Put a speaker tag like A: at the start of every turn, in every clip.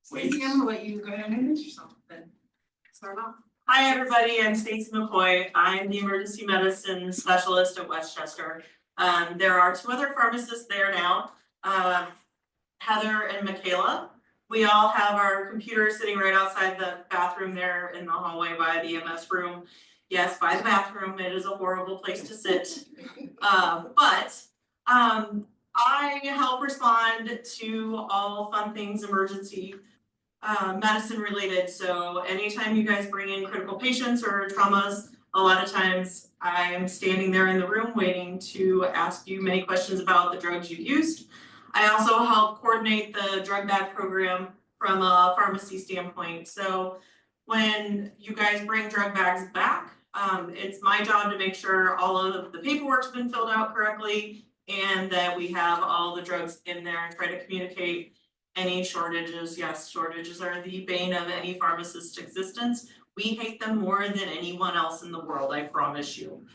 A: Stacey, I'm gonna let you go ahead and introduce yourself then. Start off.
B: Hi, everybody, I'm Stacey McCoy. I'm the emergency medicine specialist at Westchester. There are two other pharmacists there now, Heather and Michaela. We all have our computers sitting right outside the bathroom there in the hallway by the EMS room. Yes, by the bathroom, it is a horrible place to sit. I help respond to all fun things emergency medicine related, so anytime you guys bring in critical patients or traumas, a lot of times I am standing there in the room waiting to ask you many questions about the drugs you used. I also help coordinate the drug bag program from a pharmacy standpoint, so when you guys bring drug bags back, it's my job to make sure all of the paperwork's been filled out correctly and that we have all the drugs in there and try to communicate any shortages. Yes, shortages are the bane of any pharmacist's existence. We hate them more than anyone else in the world, I promise you.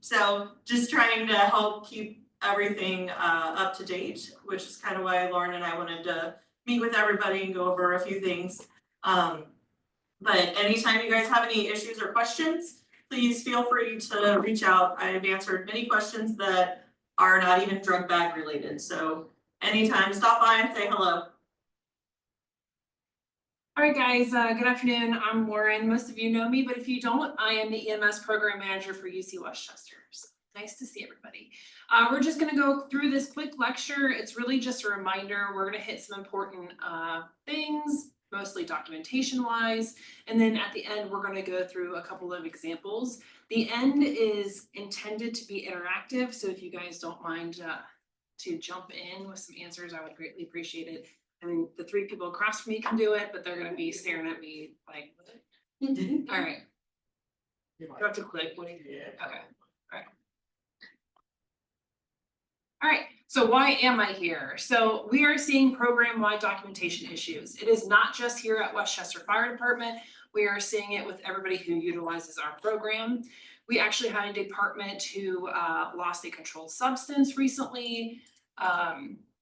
B: So just trying to help keep everything up to date, which is kind of why Lauren and I wanted to meet with everybody and go over a few things. But anytime you guys have any issues or questions, please feel free to reach out. I have answered many questions that are not even drug bag related, so anytime, stop by and say hello.
A: All right, guys, good afternoon. I'm Lauren. Most of you know me, but if you don't, I am the EMS program manager for UC Westchester. So nice to see everybody. We're just gonna go through this quick lecture. It's really just a reminder. We're gonna hit some important things, mostly documentation wise. And then at the end, we're gonna go through a couple of examples. The end is intended to be interactive. So if you guys don't mind to jump in with some answers, I would greatly appreciate it. I mean, the three people across from me can do it, but they're gonna be staring at me like, all right. You have to click. Okay, all right. All right, so why am I here? So we are seeing program-wide documentation issues. It is not just here at Westchester Fire Department. We are seeing it with everybody who utilizes our program. We actually had a department who lost a controlled substance recently.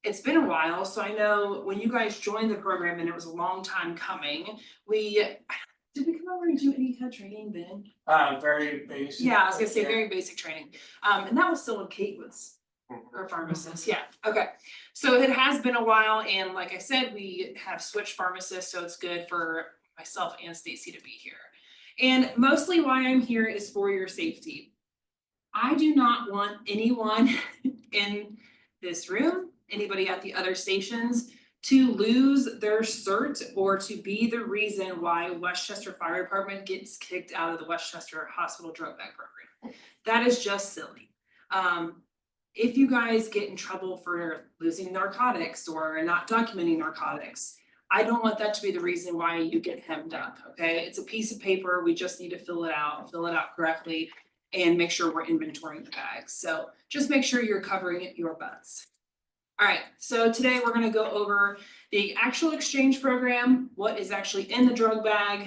A: It's been a while, so I know when you guys joined the program, and it was a long time coming, did we come over and do any kind of training then?
C: Very basic.
A: Yeah, I was gonna say very basic training. And that was still when Kate was our pharmacist. Yeah, okay. So it has been a while, and like I said, we have switched pharmacists, so it's good for myself and Stacey to be here. And mostly why I'm here is for your safety. I do not want anyone in this room, anybody at the other stations, to lose their cert or to be the reason why Westchester Fire Department gets kicked out of the Westchester Hospital Drug Bag Program. That is just silly. If you guys get in trouble for losing narcotics or not documenting narcotics, I don't want that to be the reason why you get hemmed up, okay? It's a piece of paper, we just need to fill it out correctly, and make sure we're inventorying the bags. So just make sure you're covering your butts. All right, so today we're gonna go over the actual exchange program, what is actually in the drug bag,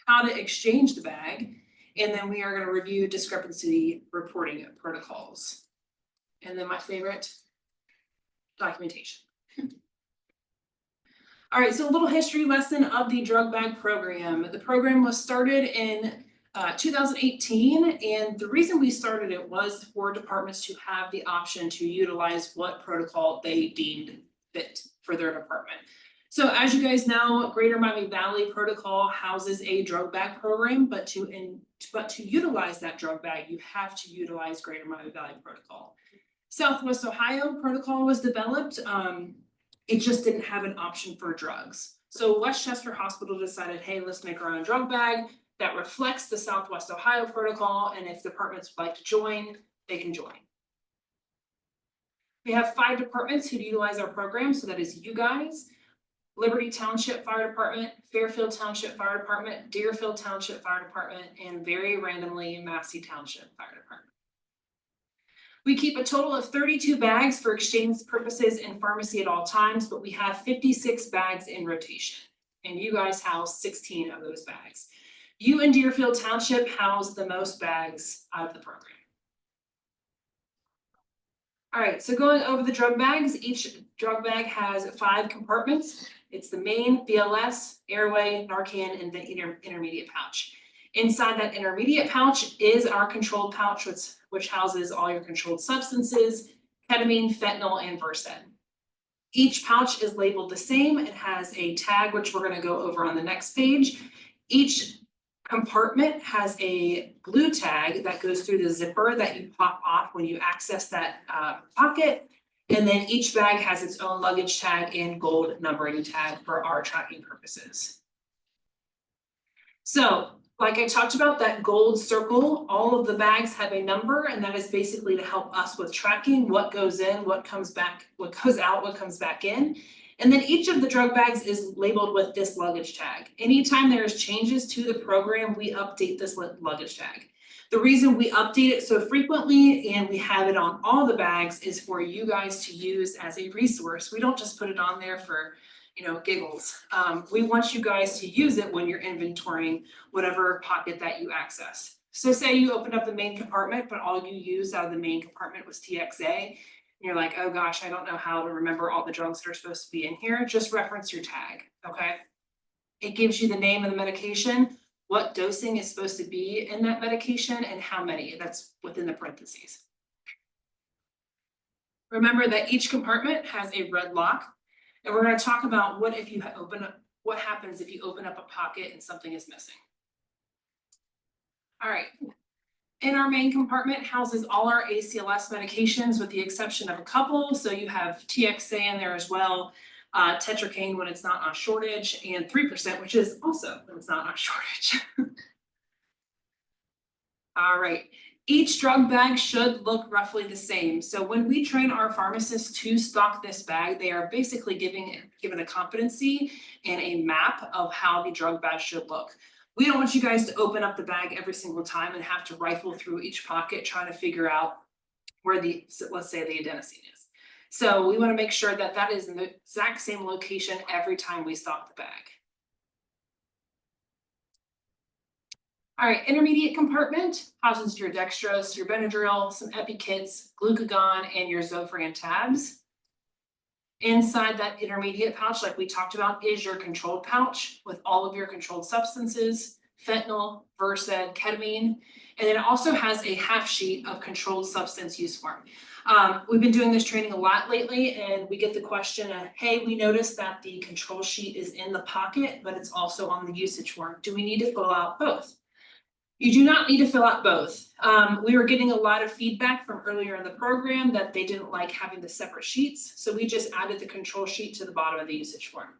A: how to exchange the bag, and then we are gonna review discrepancy reporting protocols. And then my favorite, documentation. All right, so a little history lesson of the drug bag program. The program was started in 2018, and the reason we started it was for departments to have the option to utilize what protocol they deemed fit for their department. So as you guys know, Greater Miami Valley Protocol houses a drug bag program, but to utilize that drug bag, you have to utilize Greater Miami Valley Protocol. Southwest Ohio Protocol was developed. It just didn't have an option for drugs. So Westchester Hospital decided, hey, let's make our own drug bag that reflects the Southwest Ohio Protocol, and if departments would like to join, they can join. We have 5 departments who utilize our program, so that is you guys, Liberty Township Fire Department, Fairfield Township Fire Department, Deerfield Township Fire Department, and very randomly Massey Township Fire Department. We keep a total of 32 bags for exchange purposes in pharmacy at all times, but we have 56 bags in rotation, and you guys house 16 of those bags. You and Deerfield Township house the most bags out of the program. All right, so going over the drug bags, each drug bag has 5 compartments. It's the main, BLS, airway, Narcan, and the intermediate pouch. Inside that intermediate pouch is our controlled pouch, which houses all your controlled substances, ketamine, fentanyl, and Versed. Each pouch is labeled the same. It has a tag, which we're going to go over on the next page. Each compartment has a blue tag that goes through the zipper that you pop off when you access that pocket. And then each bag has its own luggage tag and gold numbering tag for our tracking purposes. So, like I talked about, that gold circle, all of the bags have a number, and that is basically to help us with tracking what goes in, what comes back, what goes out, what comes back in. And then each of the drug bags is labeled with this luggage tag. Anytime there's changes to the program, we update this luggage tag. The reason we update it so frequently and we have it on all the bags is for you guys to use as a resource. We don't just put it on there for, giggles. We want you guys to use it when you're inventorying whatever pocket that you access. So say you opened up the main compartment, but all you used out of the main compartment was TXA. You're like, oh gosh, I don't know how to remember all the drugs that are supposed to be in here. Just reference your tag, okay? It gives you the name of the medication, what dosing is supposed to be in that medication, and how many. That's within the parentheses. Remember that each compartment has a red lock, and we're going to talk about what happens if you open up a pocket and something is missing. All right. In our main compartment houses all our ACLS medications with the exception of a couple. So you have TXA in there as well, tetracaine when it's not on shortage, and 3%, which is also when it's not on shortage. All right, each drug bag should look roughly the same. So when we train our pharmacists to stock this bag, they are basically given a competency and a map of how the drug bag should look. We don't want you guys to open up the bag every single time and have to rifle through each pocket trying to figure out where let's say the adenosine is. So we want to make sure that that is in the exact same location every time we stock the bag. All right, intermediate compartment houses your dextrose, your Benadryl, some EpiKits, glucagon, and your Zofran tabs. Inside that intermediate pouch, like we talked about, is your controlled pouch with all of your controlled substances, fentanyl, Versed, ketamine, and it also has a half sheet of controlled substance use form. We've been doing this training a lot lately, and we get the question of, hey, we noticed that the control sheet is in the pocket, but it's also on the usage form. Do we need to fill out both? You do not need to fill out both. We were getting a lot of feedback from earlier in the program that they didn't like having the separate sheets, so we just added the control sheet to the bottom of the usage form.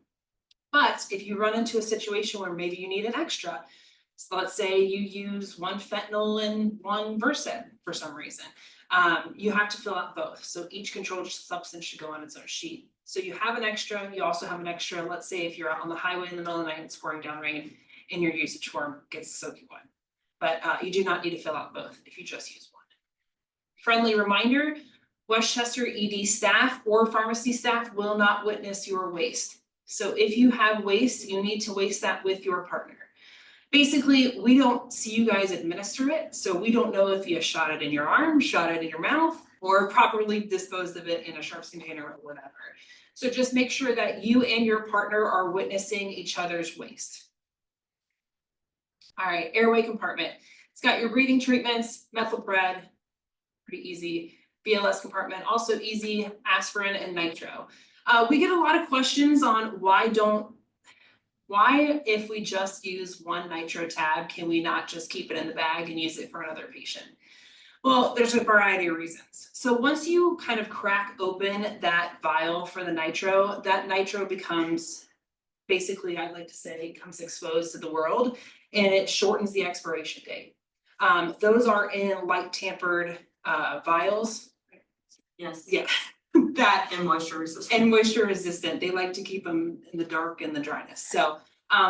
A: But if you run into a situation where maybe you need an extra, so let's say you use one fentanyl and one Versed for some reason, you have to fill out both. So each controlled substance should go on its own sheet. So you have an extra, you also have an extra. Let's say if you're out on the highway in the middle of the night and it's pouring down rain and your usage form gets soaking wet. But you do not need to fill out both if you just use one. Friendly reminder, Westchester ED staff or pharmacy staff will not witness your waste. So if you have waste, you need to waste that with your partner. Basically, we don't see you guys administer it, so we don't know if you shot it in your arm, shot it in your mouth, or properly disposed of it in a sharps container or whatever. So just make sure that you and your partner are witnessing each other's waste. All right, airway compartment. It's got your breathing treatments, methylpred, pretty easy. BLS compartment, also easy, aspirin and nitro. We get a lot of questions on why if we just use one nitro tab, can we not just keep it in the bag and use it for another patient? Well, there's a variety of reasons. So once you kind of crack open that vial for the nitro, that nitro becomes basically, I'd like to say, comes exposed to the world, and it shortens the expiration date. Those are in light tampered vials.
B: Yes.
A: Yeah. That
B: And moisture resistant.
A: and moisture resistant. They like to keep them in the dark and the dryness. So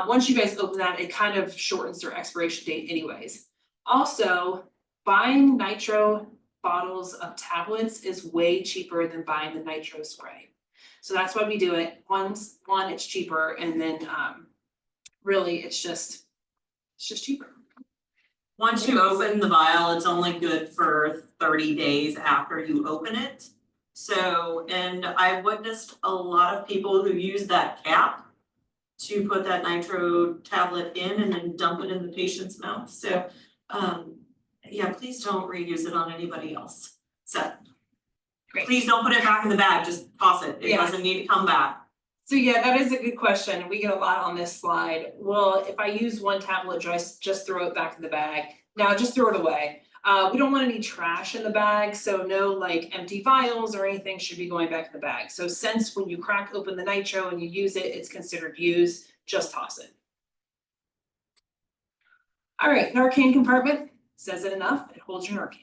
A: once you guys open that, it kind of shortens their expiration date anyways. Also, buying nitro bottles of tablets is way cheaper than buying the nitro spray. So that's why we do it. One, it's cheaper, and then really it's just cheaper.
B: Once you open the vial, it's only good for 30 days after you open it. So, and I've witnessed a lot of people who use that cap to put that nitro tablet in and then dump it in the patient's mouth. So, yeah, please don't reuse it on anybody else. So,
A: Great.
B: please don't put it back in the bag, just toss it. It
A: Yeah.
B: doesn't need to come back.
A: So yeah, that is a good question. We get a lot on this slide. Well, if I use one tablet, just throw it back in the bag. Now just throw it away. We don't want any trash in the bag, so no like empty vials or anything should be going back in the bag. So since when you crack open the nitro and you use it, it's considered used, just toss it. All right, Narcan compartment, says it enough, it holds your Narcan.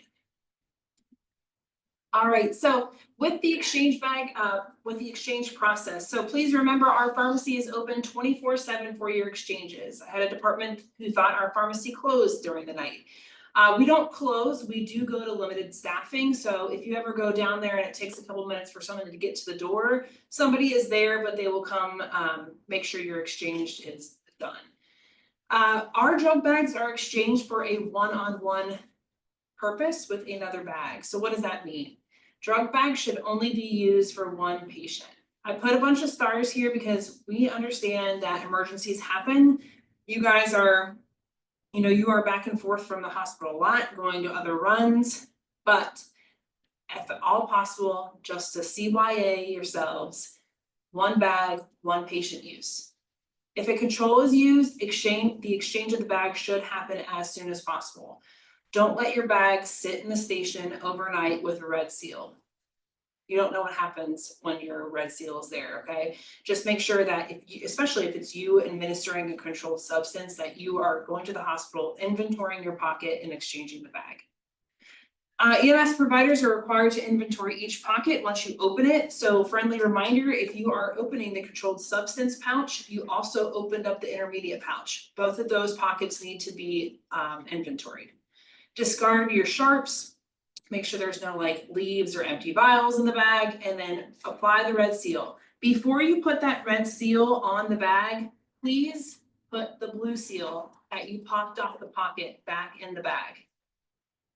A: All right, so with the exchange bag, with the exchange process, so please remember our pharmacy is open 24/7 for your exchanges. I had a department who thought our pharmacy closed during the night. We don't close, we do go to limited staffing, so if you ever go down there and it takes a couple minutes for someone to get to the door, somebody is there, but they will come make sure your exchange is done. Our drug bags are exchanged for a one-on-one purpose with another bag. So what does that mean? Drug bags should only be used for one patient. I put a bunch of stars here because we understand that emergencies happen. You guys are, you are back and forth from the hospital a lot, going to other runs, but if at all possible, just to CYA yourselves, one bag, one patient use. If a control is used, the exchange of the bag should happen as soon as possible. Don't let your bag sit in the station overnight with a red seal. You don't know what happens when your red seal is there, okay? Just make sure that especially if it's you administering a controlled substance, that you are going to the hospital, inventorying your pocket and exchanging the bag. EMS providers are required to inventory each pocket once you open it. So friendly reminder, if you are opening the controlled substance pouch, you also opened up the intermediate pouch. Both of those pockets need to be inventoried. Discard your sharps, make sure there's no like leaves or empty vials in the bag, and then apply the red seal. Before you put that red seal on the bag, please put the blue seal that you popped off the pocket back in the bag.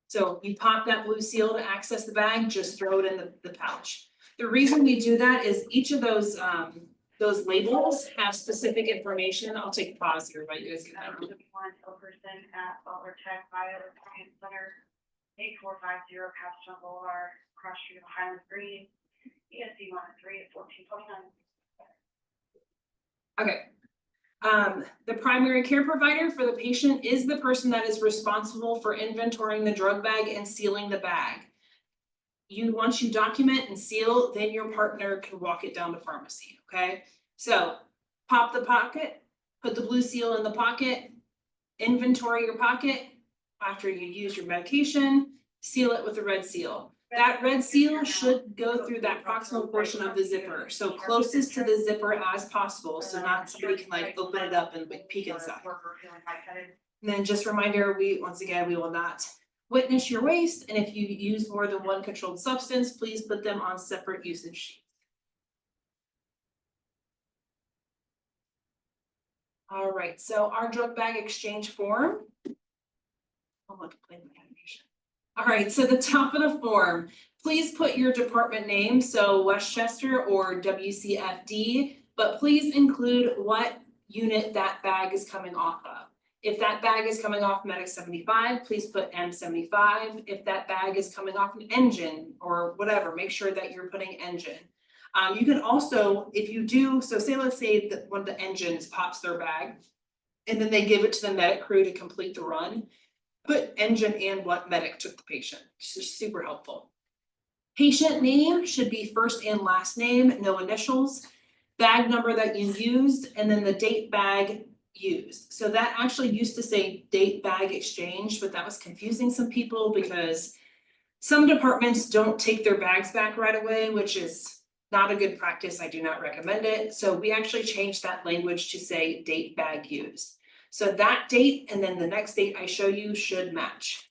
A: So you pop that blue seal to access the bag, just throw it in the pouch. The reason we do that is each of those labels have specific information. I'll take a pause here, but you guys can have it.
C: Person at Butler Tech Bio Science Center, 8450 Capstone Boulevard, cross street of Highland Green, ESC 103 at 1429.
A: Okay. The primary care provider for the patient is the person that is responsible for inventorying the drug bag and sealing the bag. Once you document and seal, then your partner can walk it down to pharmacy, okay? So pop the pocket, put the blue seal in the pocket, inventory your pocket. After you use your medication, seal it with a red seal. That red seal should go through that proximal portion of the zipper, so closest to the zipper as possible, so not somebody can like open it up and like peek inside. And then just reminder, once again, we will not witness your waste, and if you use more than one controlled substance, please put them on separate usage sheets. All right, so our drug bag exchange form. I'll look at my animation. All right, so the top of the form, please put your department name, so Westchester or WCFD, but please include what unit that bag is coming off of. If that bag is coming off Medic 75, please put M75. If that bag is coming off an engine or whatever, make sure that you're putting engine. You can also, if you do, so let's say that one of the engines pops their bag and then they give it to the medic crew to complete the run, put engine and what medic took the patient. This is super helpful. Patient name should be first and last name, no initials, bag number that you used, and then the date bag used. So that actually used to say date bag exchange, but that was confusing some people because some departments don't take their bags back right away, which is not a good practice. I do not recommend it. So we actually changed that language to say date bag used. So that date and then the next date I show you should match.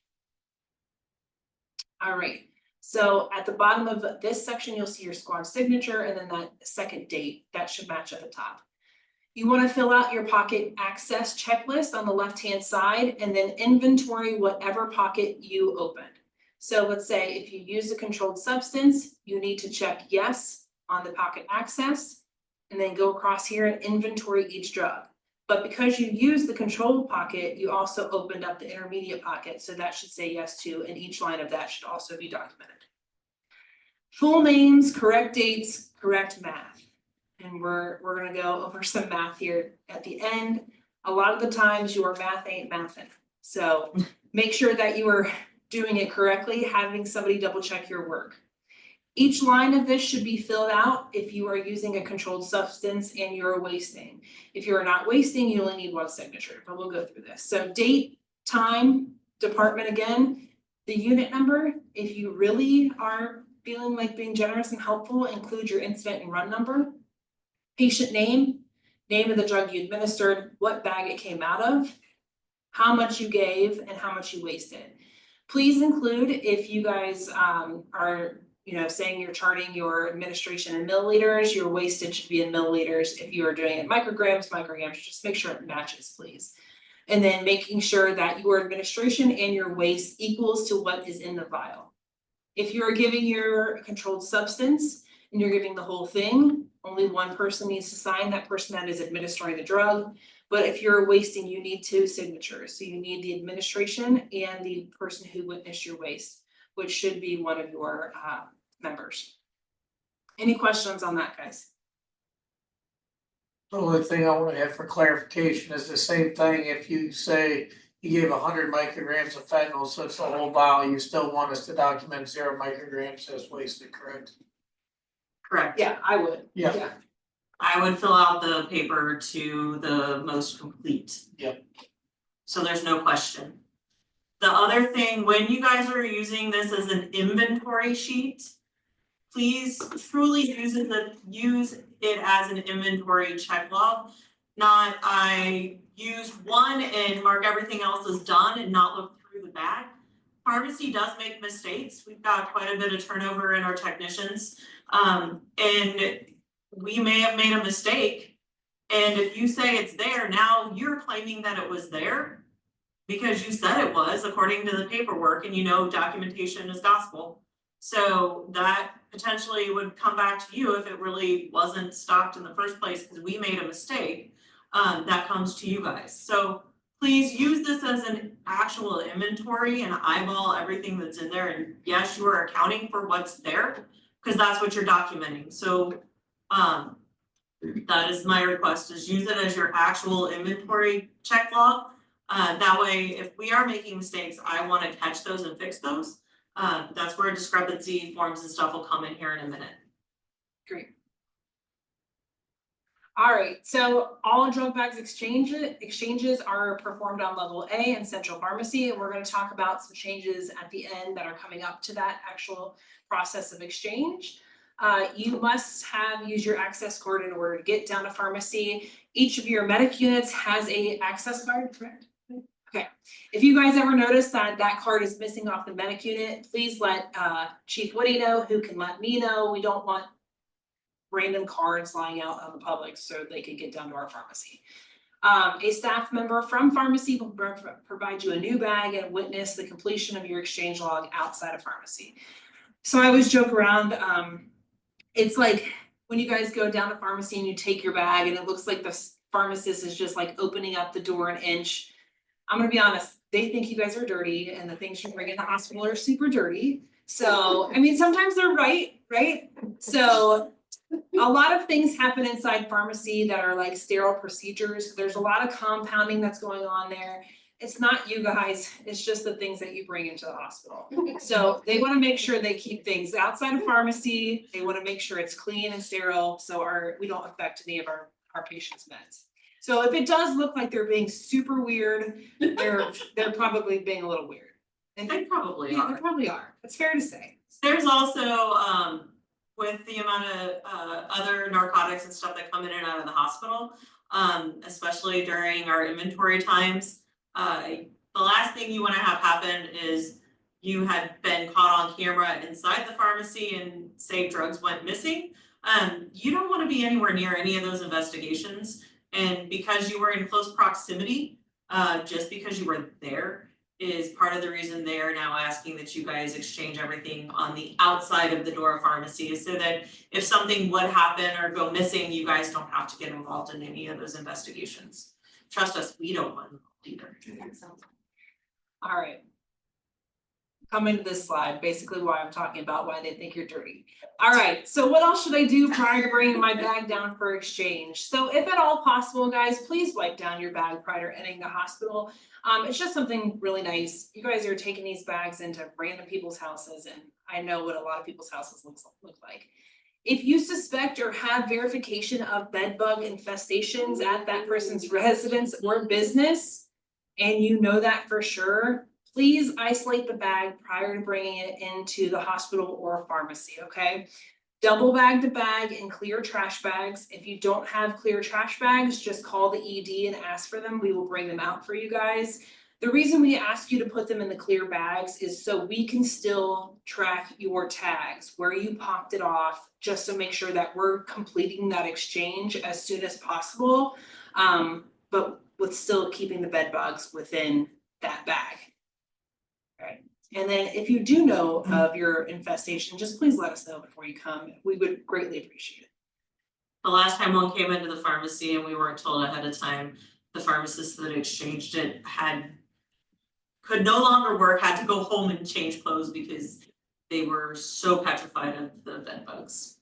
A: All right, so at the bottom of this section, you'll see your squad signature and then that second date, that should match at the top. You want to fill out your pocket access checklist on the left-hand side and then inventory whatever pocket you opened. So let's say if you use a controlled substance, you need to check yes on the pocket access. and then go across here and inventory each drug. But because you use the control pocket, you also opened up the intermediate pocket, so that should say yes to, and each line of that should also be documented. Full names, correct dates, correct math. And we're gonna go over some math here at the end. A lot of the times your math ain't mathin'. So make sure that you are doing it correctly, having somebody double check your work. Each line of this should be filled out if you are using a controlled substance and you're wasting. If you are not wasting, you only need one signature, but we'll go through this. So date, time, department again, the unit number, if you really are feeling like being generous and helpful, include your incident and run number. Patient name, name of the drug you administered, what bag it came out of, how much you gave, and how much you wasted. Please include, if you guys are saying you're charting your administration in milliliters, your wastage should be in milliliters. If you are doing it micrograms, just make sure it matches, please. And then making sure that your administration and your waste equals to what is in the vial. If you are giving your controlled substance and you're giving the whole thing, only one person needs to sign, that person that is administering the drug. But if you're wasting, you need 2 signatures. So you need the administration and the person who witnessed your waste, which should be one of your members. Any questions on that, guys?
D: The only thing I wanna have for clarification is the same thing if you say you gave 100 micrograms of fentanyl, so it's a whole vial, you still want us to document 0 micrograms as wasted, correct?
B: Correct.
A: Yeah, I would.
D: Yeah.
B: I would fill out the paper to the most complete.
D: Yep.
B: So there's no question. The other thing, when you guys are using this as an inventory sheet, please truly use it as an inventory check log. Not I used one and mark everything else as done and not look through the bag. Pharmacy does make mistakes. We've got quite a bit of turnover in our technicians. And we may have made a mistake. And if you say it's there, now you're claiming that it was there because you said it was according to the paperwork, and documentation is gospel. So that potentially would come back to you if it really wasn't stocked in the first place because we made a mistake. That comes to you guys. So please use this as an actual inventory and eyeball everything that's in there. And yes, you are accounting for what's there because that's what you're documenting. So that is my request, is use it as your actual inventory check log. That way, if we are making mistakes, I want to catch those and fix those. That's where discrepancy forms and stuff will come in here in a minute.
A: Great. All right, so all drug bags exchanges are performed on level A in central pharmacy, and we're going to talk about some changes at the end that are coming up to that actual process of exchange. You must use your access card in order to get down to pharmacy. Each of your medic units has a access card, correct? Okay, if you guys ever notice that card is missing off the medic unit, please let Chief Woody know, who can let me know. We don't want random cards lying out on the public so they can get down to our pharmacy. A staff member from pharmacy will provide you a new bag and witness the completion of your exchange log outside of pharmacy. So I always joke around, it's like when you guys go down to pharmacy and you take your bag and it looks like the pharmacist is just like opening up the door an inch. I'm gonna be honest, they think you guys are dirty and the things you bring in the hospital are super dirty. So, I mean, sometimes they're right? So a lot of things happen inside pharmacy that are like sterile procedures. There's a lot of compounding that's going on there. It's not you guys, it's just the things that you bring into the hospital. So they want to make sure they keep things outside of pharmacy. They want to make sure it's clean and sterile so we don't affect any of our patients' meds. So if it does look like they're being super weird, they're probably being a little weird.
B: And they probably
A: Yeah,
B: are.
A: they probably are. It's fair to say.
B: There's also, with the amount of other narcotics and stuff that come in and out of the hospital, especially during our inventory times, the last thing you wanna have happen is you had been caught on camera inside the pharmacy and say drugs went missing. You don't wanna be anywhere near any of those investigations. And because you were in close proximity, just because you were there, is part of the reason they are now asking that you guys exchange everything on the outside of the door of pharmacy, so that if something would happen or go missing, you guys don't have to get involved in any of those investigations. Trust us, we don't want involved either.
A: Alright. Coming to this slide, basically why I'm talking about why they think you're dirty. Alright, so what else should I do prior to bringing my bag down for exchange? So if at all possible, guys, please wipe down your bag prior to entering the hospital. It's just something really nice. You guys are taking these bags into random people's houses, and I know what a lot of people's houses look like. If you suspect or have verification of bed bug infestations at that person's residence or business, and you know that for sure, please isolate the bag prior to bringing it into the hospital or pharmacy, okay? Double bag the bag in clear trash bags. If you don't have clear trash bags, just call the ED and ask for them. We will bring them out for you guys. The reason we ask you to put them in the clear bags is so we can still track your tags, where you popped it off, just to make sure that we're completing that exchange as soon as possible. But with still keeping the bed bugs within that bag. Right, and then if you do know of your infestation, just please let us know before you come. We would greatly appreciate it.
B: The last time one came into the pharmacy and we weren't told ahead of time, the pharmacist that exchanged it could no longer work, had to go home and change clothes because they were so petrified of the bed bugs.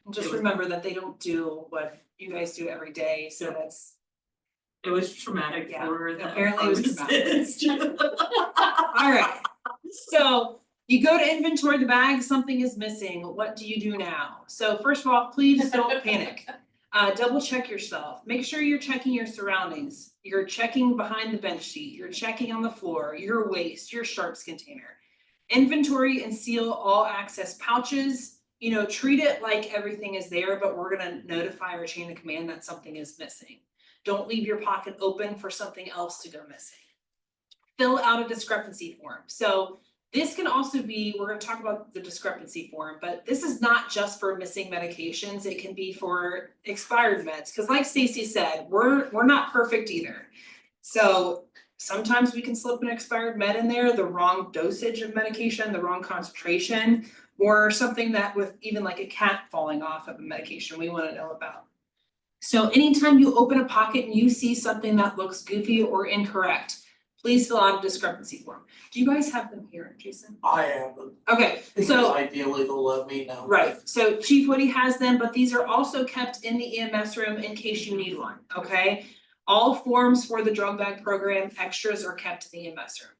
A: And just
B: It was-
A: remember that they don't do what you guys do every day, so that's.
B: It was traumatic
A: Yeah,
B: for the
A: apparently it was
B: pharmacist.
A: Alright, so you go to inventory the bag, something is missing, what do you do now? So first of all, please don't panic. Double check yourself, make sure you're checking your surroundings, you're checking behind the bench seat, you're checking on the floor, your waste, your sharps container. Inventory and seal all access pouches, you know, treat it like everything is there, but we're gonna notify our chain of command that something is missing. Don't leave your pocket open for something else to go missing. Fill out a discrepancy form. So this can also be, we're gonna talk about the discrepancy form, but this is not just for missing medications, it can be for expired meds, because like Stacy said, we're not perfect either. So sometimes we can slip an expired med in there, the wrong dosage of medication, the wrong concentration, or something that with even like a cat falling off of a medication we wanna know about. So anytime you open a pocket and you see something that looks goofy or incorrect, please fill out a discrepancy form. Do you guys have them here, Jason?
D: I have them,
A: Okay,
D: because
A: so,
D: ideally they'll let me know.
A: right, so Chief Woody has them, but these are also kept in the EMS room in case you need one, okay? All forms for the drug bag program, extras are kept in the EMS room.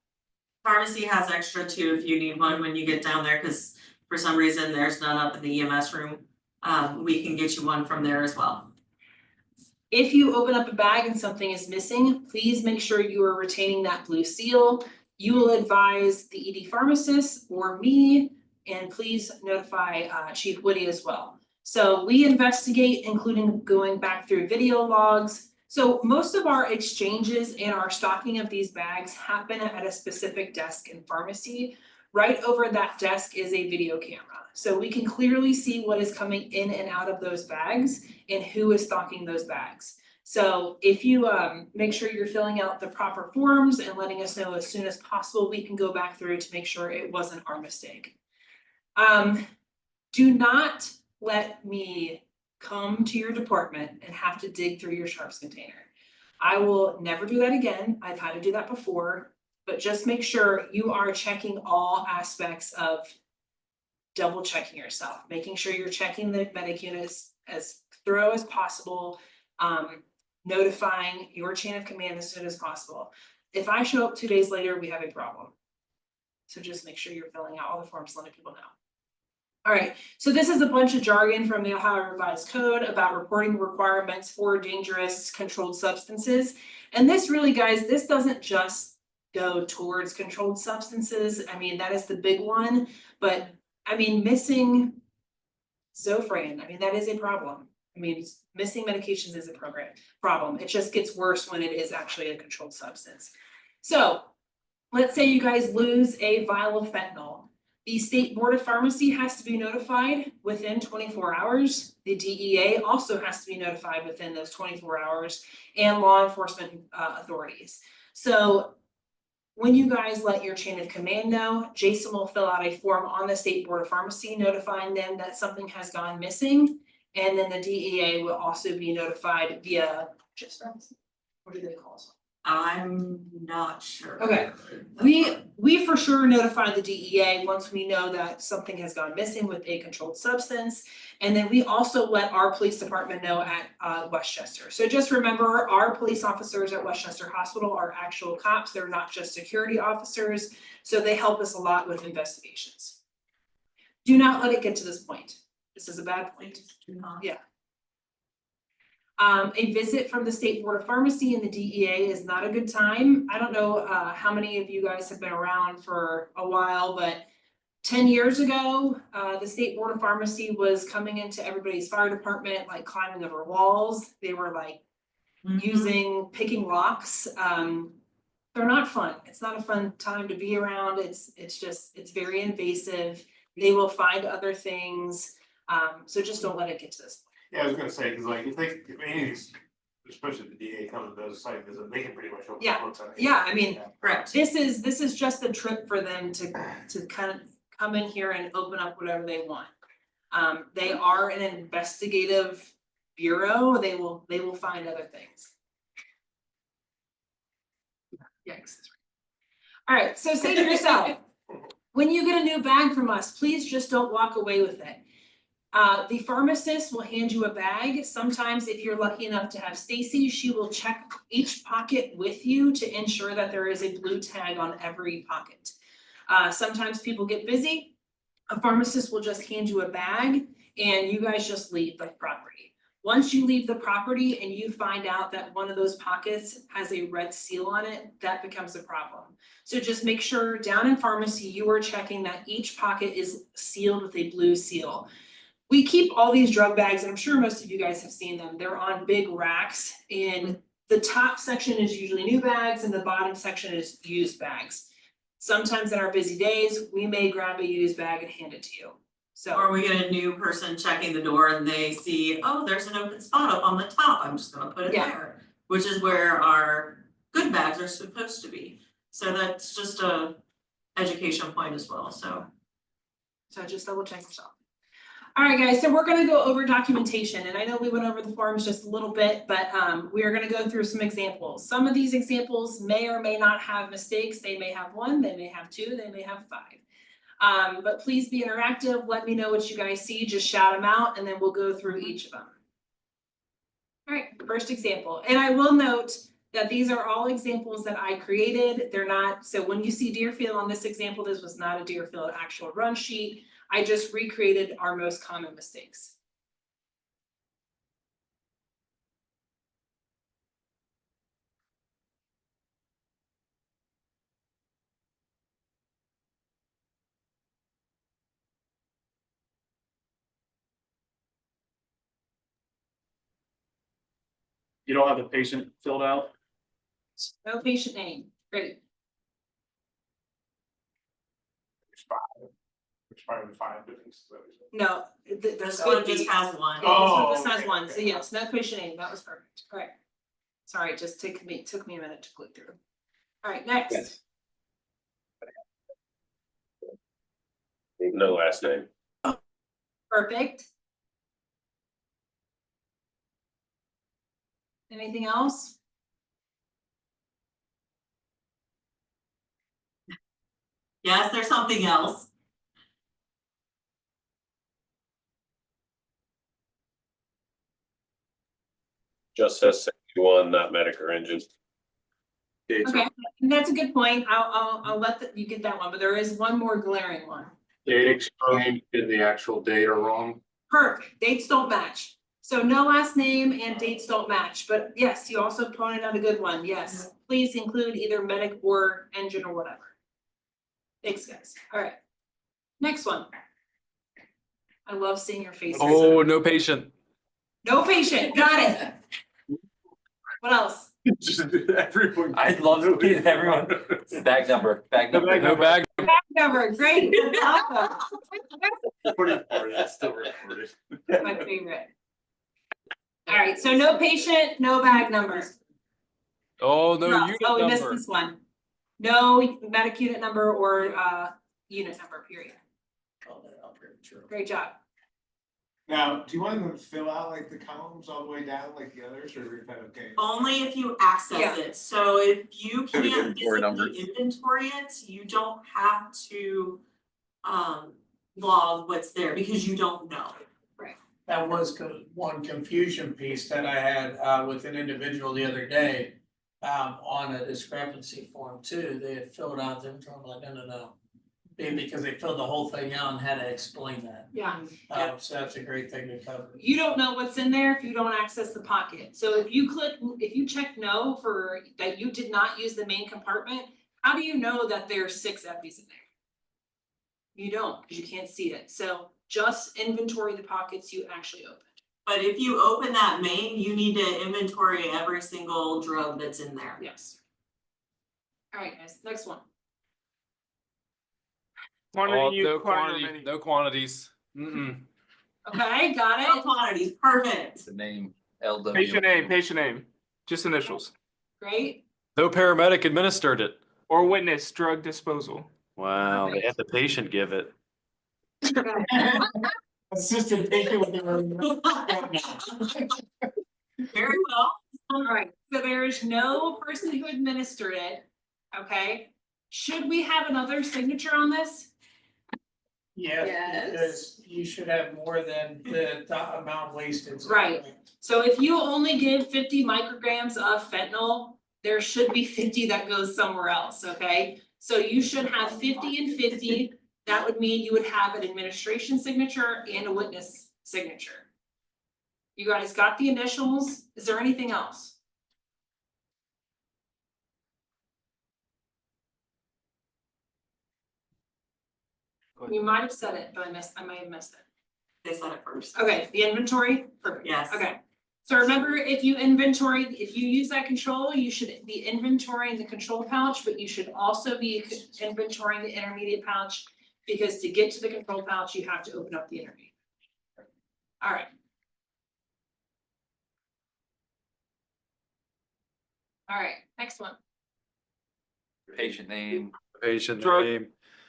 B: Pharmacy has extra too if you need one when you get down there, cause for some reason there's none up in the EMS room. We can get you one from there as well.
A: If you open up a bag and something is missing, please make sure you are retaining that blue seal. You will advise the ED pharmacist or me, and please notify Chief Woody as well. So we investigate, including going back through video logs. So most of our exchanges and our stocking of these bags happen at a specific desk in pharmacy. Right over that desk is a video camera. So we can clearly see what is coming in and out of those bags and who is stocking those bags. So if you make sure you're filling out the proper forms and letting us know as soon as possible, we can go back through to make sure it wasn't our mistake. Do not let me come to your department and have to dig through your sharps container. I will never do that again. I've had to do that before, but just make sure you are checking all aspects of double checking yourself, making sure you're checking the medic units as thorough as possible, notifying your chain of command as soon as possible. If I show up 2 days later, we have a problem. So just make sure you're filling out all the forms, letting people know. All right, so this is a bunch of jargon from the Ohio Revised Code about reporting requirements for dangerous controlled substances. And this really, guys, this doesn't just go towards controlled substances. I mean, that is the big one, but I mean, missing Zofran, I mean, that is a problem. I mean, missing medications is a problem. It just gets worse when it is actually a controlled substance. So let's say you guys lose a vial of fentanyl. The State Board of Pharmacy has to be notified within 24 hours. The DEA also has to be notified within those 24 hours, and law enforcement authorities. So When you guys let your chain of command know, Jason will fill out a form on the State Board of Pharmacy notifying them that something has gone missing. And then the DEA will also be notified via just pharmacy. What do they call us?
B: I'm not sure.
A: Okay. We for sure notify the DEA once we know that something has gone missing with a controlled substance. And then we also let our police department know at Westchester. So just remember, our police officers at Westchester Hospital are actual cops, they're not just security officers, so they help us a lot with investigations. Do not let it get to this point. This is a bad point. A visit from the State Board of Pharmacy and the DEA is not a good time. I don't know how many of you guys have been around for a while, but 10 years ago, the State Board of Pharmacy was coming into everybody's fire department, like climbing over walls. They were like picking locks. They're not fun. It's not a fun time to be around. It's very invasive. They will find other things. So just don't let it get to this point.
E: Yeah, I was gonna say, cause like, if any, especially the DA comes and does a site visit, they can pretty much open.
A: Yeah.
E: books on it.
A: Yeah, I mean,
B: Correct.
A: This is just a trip for them to kind of come in here and open up whatever they want. They are an investigative bureau, they will find other things. Yikes. Alright, so say to yourself, when you get a new bag from us, please just don't walk away with it. The pharmacist will hand you a bag. Sometimes if you're lucky enough to have Stacy, she will check each pocket with you to ensure that there is a blue tag on every pocket. Sometimes people get busy. A pharmacist will just hand you a bag and you guys just leave the property. Once you leave the property and you find out that one of those pockets has a red seal on it, that becomes a problem. So just make sure down in pharmacy, you are checking that each pocket is sealed with a blue seal. We keep all these drug bags, and I'm sure most of you guys have seen them. They're on big racks, and the top section is usually new bags and the bottom section is used bags. Sometimes in our busy days, we may grab a used bag and hand it to you. So,
B: Or we get a new person checking the door and they see, oh, there's an open spot up on the top, I'm just gonna put it
A: Yeah.
B: there. Which is where our good bags are supposed to be. So that's just a education point as well, so.
A: so just double check yourself. Alright guys, so we're gonna go over documentation, and I know we went over the forms just a little bit, but we are gonna go through some examples. Some of these examples may or may not have mistakes, they may have 1, they may have 2, they may have 5. But please be interactive, let me know what you guys see, just shout them out, and then we'll go through each of them. Alright, first example, and I will note that these are all examples that I created, they're not, so when you see Deerfield on this example, this was not a Deerfield actual run sheet. I just recreated our most common mistakes.
F: You don't have the patient filled out?
A: No patient name, great.
E: Expired 5 different.
A: No, there's
B: This
A: good
B: one just has one.
E: Oh,
A: This has
E: okay,
A: one, so
E: okay.
A: yes, no patient name, that was perfect, alright. Sorry, it just took me a minute to click through. Alright, next.
G: Yes. No last name.
A: Perfect. Anything else?
B: Yes, there's something else.
G: Just says 61, not Medicare engine.
A: Okay, and that's a good point, I'll let you get that one, but there is one more glaring one.
F: Date exchange and the actual date are wrong.
A: Perfect, dates don't match. So no last name and dates don't match, but yes, you also pointed out a good one, yes. Please include either medic or engine or whatever. Thanks, guys, alright. Next one. I love seeing your faces.
H: Oh, no patient.
A: No patient, got it. What else?
F: Just everyone.
H: I'd love to get everyone. Bag number, No bag.
A: Cover, great, awesome.
F: That's still recorded.
A: My favorite. Alright, so no patient, no bag numbers.
H: Oh, no
A: Who else?
H: unit
A: Oh, we missed
H: number.
A: this one. No medic unit number or unit number, period.
D: Oh, that up here, true.
A: Great job.
E: Now, do you want them to fill out like the columns all the way down like the others, or is that okay?
B: Only if you access
A: Yeah.
B: it, so if you
F: So the
B: can't
F: inventory numbers.
B: physically inventory it, you don't have to. Log what's there because you don't know.
D: That was one confusion piece that I had with an individual the other day. On a discrepancy form too, they had filled out the inventory, I'm like, no. Because they filled the whole thing out and had to explain that,
A: Yeah.
D: so that's a great thing to cover.
A: You don't know what's in there if you don't access the pocket. So if you check no for that you did not use the main compartment, how do you know that there's 6 empties in there? You don't, because you can't see it. So just inventory the pockets you actually opened.
B: But if you open that main, you need to inventory every single drug that's in there.
A: Yes. All right, guys, next one.
I: No quantity, no quantities.
A: Okay, got
B: No
A: it.
B: quantities, perfect.
H: The name LW.
I: Patient name, just initials.
A: Great.
F: No paramedic administered it.
I: Or witness drug disposal.
F: Wow, they had the patient give it.
D: Assistant patient with
B: Very well.
A: All right, so there is no person who administered it, okay? Should we have another signature on this?
D: Yes,
A: Yes.
D: because you should have more than the amount wasted.
A: Right. So if you only give 50 micrograms of fentanyl, there should be 50 that goes somewhere else, okay? So you should have 50 and 50. That would mean you would have an administration signature and a witness signature. You guys got the initials? Is there anything else? You might have said it, but I might have missed it.
B: They said it first.
A: Okay, the inventory, perfect.
B: Yes.
A: Okay, so remember, if you use that control, you should be inventorying the control pouch, but you should also be inventorying the intermediate pouch. Because to get to the control pouch, you have to open up the intermediate. All right. All right, next one.
H: Patient name,
F: Patient
I: Drug-
F: name.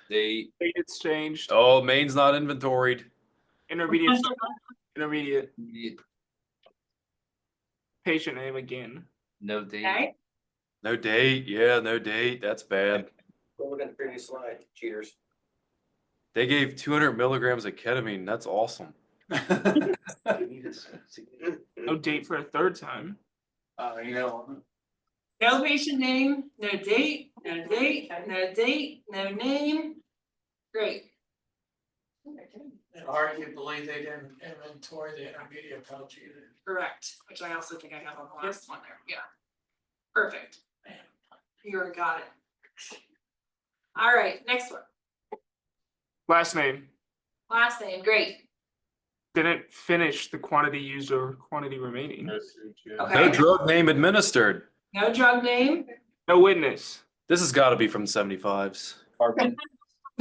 H: date,
I: Date it's changed,
F: Oh, main's not inventoried.
I: intermediate, intermediate,
H: immediate,
I: patient name again.
H: no date.
A: Okay,
F: No date, yeah, no date, that's bad.
J: Look at the previous slide, cheaters.
F: They gave 200 milligrams of ketamine, that's awesome.
I: No date for a third time.
A: no patient name, no date, no date, no date, no name. Great.
D: And arguably, they didn't inventory the intermediate pouch either.
A: Correct, which I also think I have on the last one there, yeah. Perfect. You already got it. All right, next one,
I: Last name,
A: last name, great,
I: didn't finish the quantity used or quantity remaining.
F: No
A: okay,
F: drug name administered.
A: no drug name,
I: No witness,
F: This has got to be from 75s.
H: Department,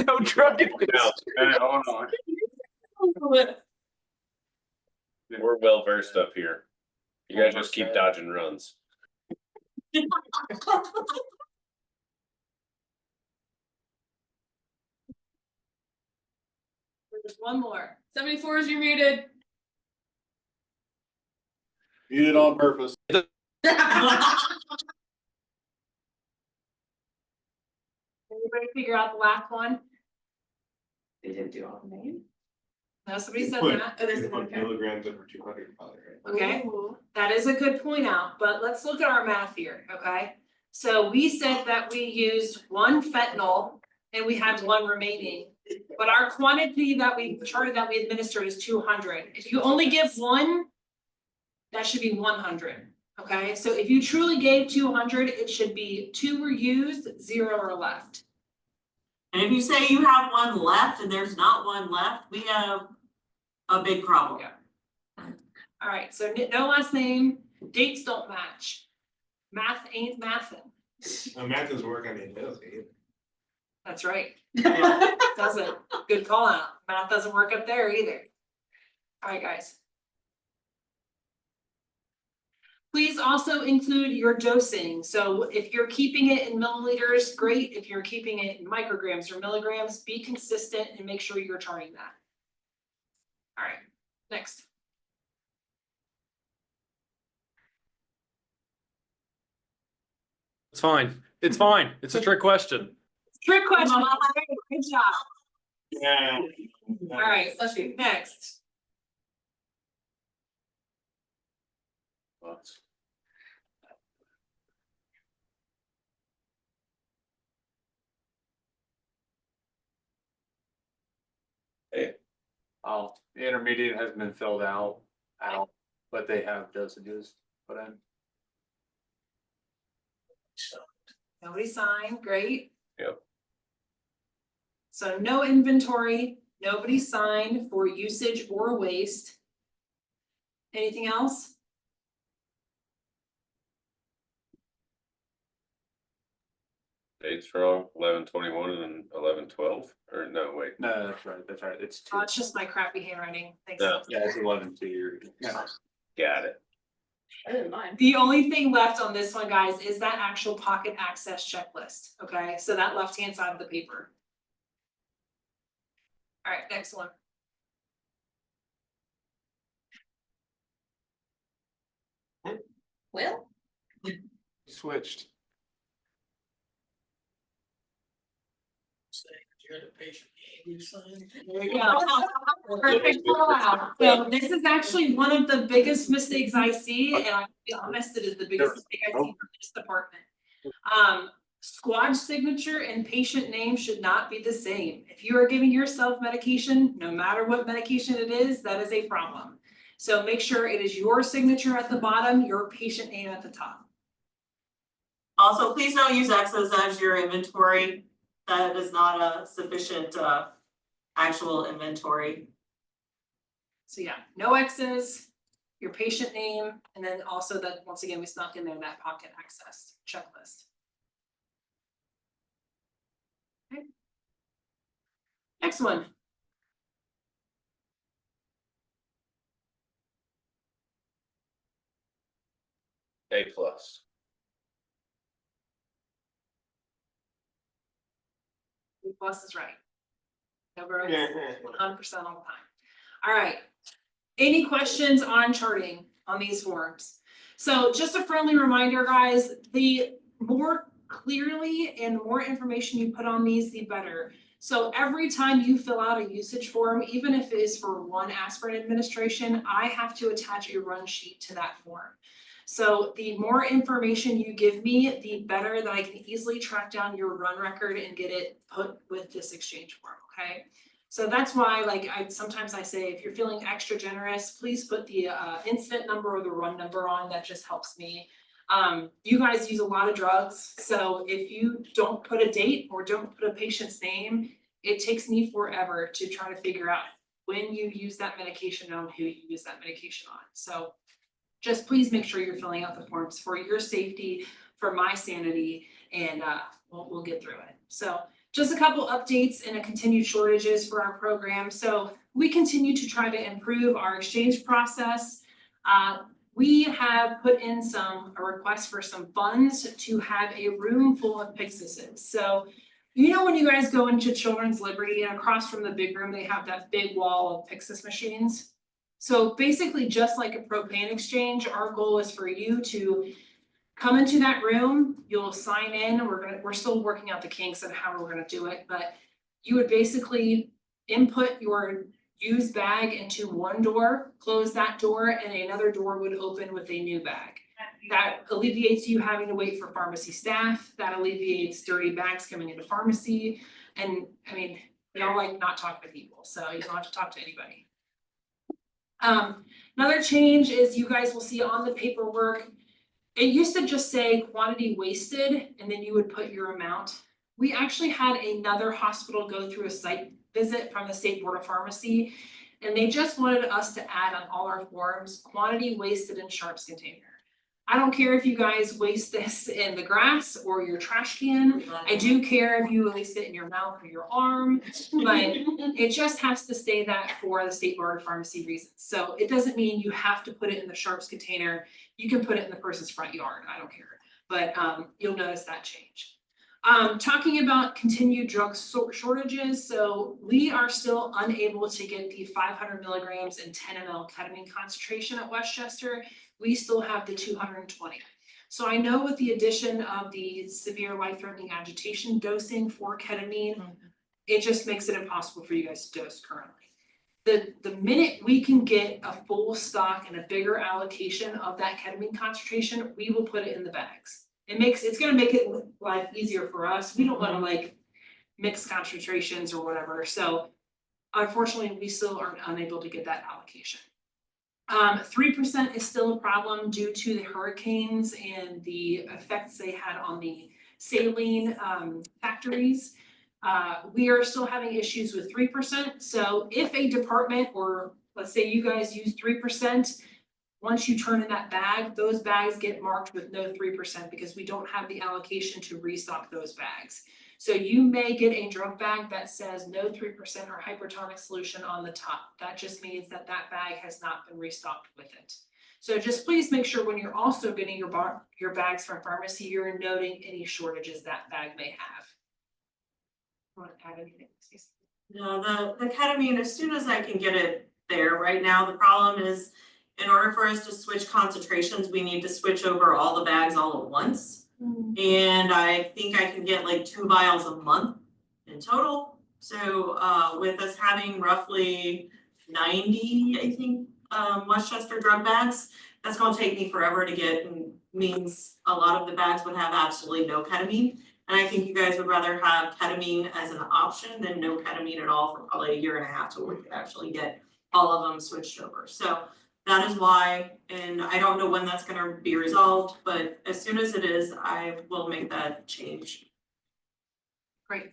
I: no drug.
F: Hold on.
G: We're well versed up here. You guys just keep dodging runs.
A: there's one more.
B: 74 is you're muted.
E: Muted on purpose.
A: Everybody figure out the last one?
B: They didn't do all the name.
A: No, somebody said
E: Put-
A: that.
E: Put milligrams over 200 probably, right?
A: Okay, that is a good point out, but let's look at our math here, okay? So we said that we used 1 fentanyl and we had 1 remaining. But our quantity that we charted that we administered is 200. If you only give 1, that should be 100, okay? So if you truly gave 200, it should be 2 were used, 0 are left.
B: And if you say you have one left and there's not one left, we have a big problem.
A: Yeah. All right, so no last name, dates don't match. Math ain't mathin'.
E: Math doesn't work on the ability.
A: That's right. Doesn't, good call out. Math doesn't work up there either. All right, guys. Please also include your dosing. So if you're keeping it in milliliters, great. If you're keeping it in micrograms or milligrams, be consistent and make sure you're charting that. All right, next.
K: It's fine. It's fine. It's a trick question.
A: Trick question. Good job.
E: Yeah.
A: All right, let's see, next.
F: Oh, the intermediate has been filled out, but they have dosages put in.
A: Nobody signed, great.
G: Yep.
A: So no inventory, nobody signed for usage or waste. Anything else?
G: Dates wrong, 11/21 and 11/12, or no, wait.
F: No, that's right, that's right. It's
A: Oh,
F: two.
A: it's just my crappy handwriting, thanks.
G: No.
F: Yeah, it's 11/2.
G: Got it.
B: I didn't mind.
A: The only thing left on this one, guys, is that actual pocket access checklist, okay? So that left-hand side of the paper. All right, next one.
B: Well.
I: Switched.
D: You're the patient, you sign.
A: There you go. Perfect rollout. So this is actually one of the biggest mistakes I see, and I'll be honest, it is the biggest mistake I see in this department. Squad signature and patient name should not be the same. If you are giving yourself medication, no matter what medication it is, that is a problem. So make sure it is your signature at the bottom, your patient name at the top.
B: Also, please don't use X's as your inventory. That is not a sufficient actual inventory.
A: So yeah, no X's, your patient name, and then also that, once again, we snuck in there that pocket access checklist. Okay. Next one.
G: A plus.
A: B plus is right. No growth, 100% all the time. All right. Any questions on charting on these forms? So just a friendly reminder, guys, the more clearly and more information you put on these, the better. So every time you fill out a usage form, even if it is for one aspirin administration, I have to attach a run sheet to that form. So the more information you give me, the better that I can easily track down your run record and get it put with this exchange form, okay? So that's why, like, sometimes I say, if you're feeling extra generous, please put the incident number or the run number on. That just helps me. You guys use a lot of drugs, so if you don't put a date or don't put a patient's name, it takes me forever to try to figure out when you use that medication and who you use that medication on. So just please make sure you're filling out the forms for your safety, for my sanity, and we'll get through it. So just a couple updates and a continued shortages for our program. So we continue to try to improve our exchange process. We have put in a request for some funds to have a room full of Pyxuses. So you know when you guys go into Children's Liberty and across from the big room, they have that big wall of Pyxus machines. So basically, just like a propane exchange, our goal is for you to come into that room, you'll sign in, we're still working out the kinks on how we're gonna do it, but you would basically input your used bag into one door, close that door, and another door would open with a new bag. That alleviates you having to wait for pharmacy staff, that alleviates dirty bags coming into pharmacy, and I mean, we all like not talking to people, so you don't have to talk to anybody. Another change is you guys will see on the paperwork, it used to just say quantity wasted, and then you would put your amount. We actually had another hospital go through a site visit from the State Board of Pharmacy, and they just wanted us to add on all our forms, quantity wasted in sharps container. I don't care if you guys waste this in the grass or your trash can. I do care if you waste it in your mouth or your arm, but it just has to stay that for the state board of pharmacy reasons. So it doesn't mean you have to put it in the Sharps container. You can put it in the person's front yard. I don't care. But you'll notice that change. Talking about continued drug shortages, so we are still unable to get the 500 milligrams and 10 ml ketamine concentration at Westchester. We still have the 220. So I know with the addition of the severe life-threatening agitation dosing for ketamine, it just makes it impossible for you guys to dose currently. The minute we can get a full stock and a bigger allocation of that ketamine concentration, we will put it in the bags. It's gonna make it life easier for us. We don't wanna like mix concentrations or whatever, so unfortunately, we still are unable to get that allocation. 3% is still a problem due to the hurricanes and the effects they had on the saline factories. We are still having issues with 3%, so if a department, or let's say you guys use 3%, once you turn in that bag, those bags get marked with no 3% because we don't have the allocation to restock those bags. So you may get a drug bag that says no 3% or hypertonic solution on the top. That just means that that bag has not been restocked with it. So just please make sure when you're also getting your bags from pharmacy, you're noting any shortages that bag may have. Want to add anything, Stacey?
B: No, the ketamine, as soon as I can get it there, right now, the problem is, in order for us to switch concentrations, we need to switch over all the bags all at once. And I think I can get like 2 vials a month in total. So with us having roughly 90, I think, Westchester drug bags, that's gonna take me forever to get, and means a lot of the bags would have absolutely no ketamine. And I think you guys would rather have ketamine as an option than no ketamine at all for probably 1.5 years till we could actually get all of them switched over. So that is why, and I don't know when that's gonna be resolved, but as soon as it is, I will make that change.
A: Great.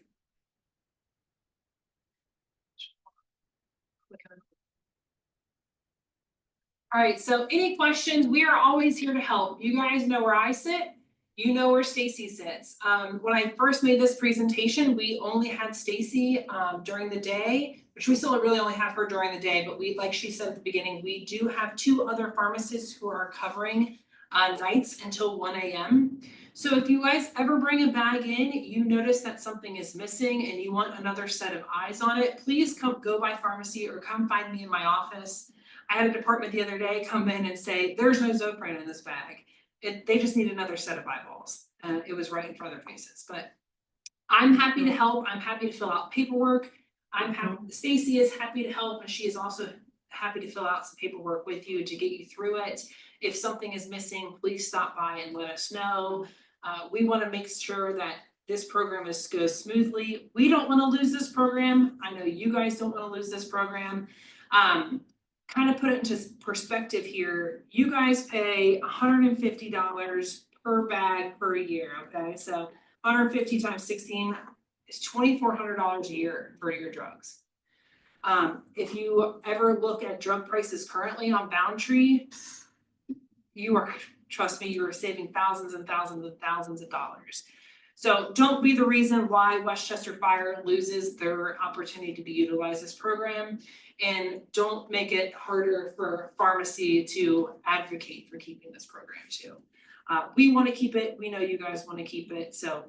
A: All right, so any questions? We are always here to help. You guys know where I sit. You know where Stacey sits. When I first made this presentation, we only had Stacey during the day, which we still really only have her during the day, but we, like she said at the beginning, we do have 2 other pharmacists who are covering nights until 1 a.m. So if you guys ever bring a bag in, you notice that something is missing and you want another set of eyes on it, please go by pharmacy or come find me in my office. I had a department the other day come in and say, there's no Zofran in this bag. They just need another set of eyeballs. It was right in front of their faces, but I'm happy to help. I'm happy to fill out paperwork. I'm happy, Stacey is happy to help, and she is also happy to fill out some paperwork with you to get you through it. If something is missing, please stop by and let us know. We want to make sure that this program goes smoothly. We don't want to lose this program. I know you guys don't want to lose this program. Kind of put it into perspective here, you guys pay $150 per bag per year, okay? So 150 times 16 is $2,400 a year for your drugs. If you ever look at drug prices currently on Boundtree, trust me, you are saving thousands and thousands and thousands of dollars. So don't be the reason why Westchester Fire loses their opportunity to utilize this program. And don't make it harder for pharmacy to advocate for keeping this program too. We want to keep it, we know you guys want to keep it, so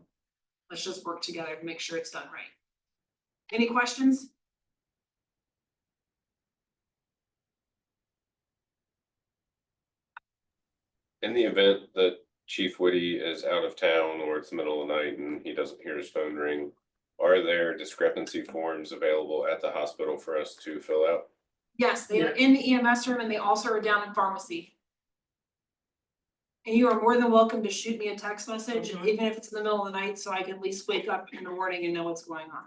A: let's just work together to make sure it's done right. Any questions?
G: In the event that Chief Whitty is out of town or it's the middle of the night and he doesn't hear his phone ring, are there discrepancy forms available at the hospital for us to fill out?
A: Yes, they are in the EMS room and they also are down in pharmacy. And you are more than welcome to shoot me a text message, even if it's in the middle of the night, so I can at least wake up in the morning and know what's going on.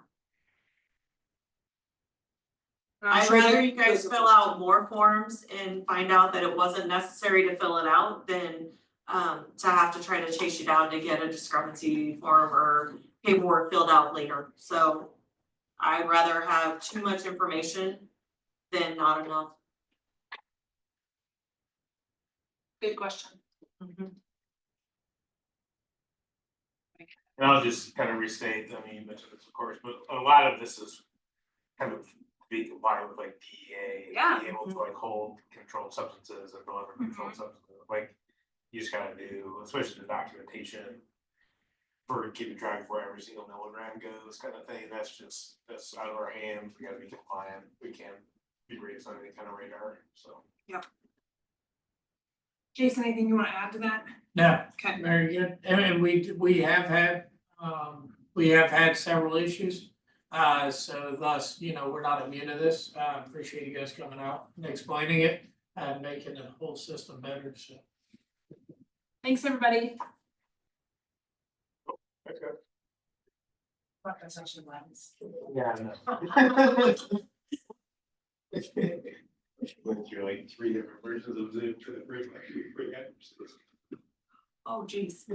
B: I'd rather you guys fill out more forms and find out that it wasn't necessary to fill it out than to have to try to chase you down to get a discrepancy form or paperwork filled out later. So I'd rather have too much information than not enough.
A: Good question.
E: And I'll just kind of restate, I mean, you mentioned this of course, but a lot of this is kind of be compliant with like DEA.
A: Yeah.
E: Being able to like hold controlled substances and deliver controlled substances, like you just gotta do, especially the documentation. For keeping track of where every single milligram goes, kind of thing, that's out of our hands, we gotta be compliant, we can't be raised on any kind of radar, so.
A: Jason, anything you wanna add to that?
D: No,
A: Okay.
D: very good. And we have had several issues. So thus, we're not immune to this. Appreciate you guys coming out and explaining it and making the whole system better, so.
A: Thanks, everybody.
E: Yeah, I know. Went through like 3 different versions of Zoom for the first like 3 hours.
A: Oh, geez.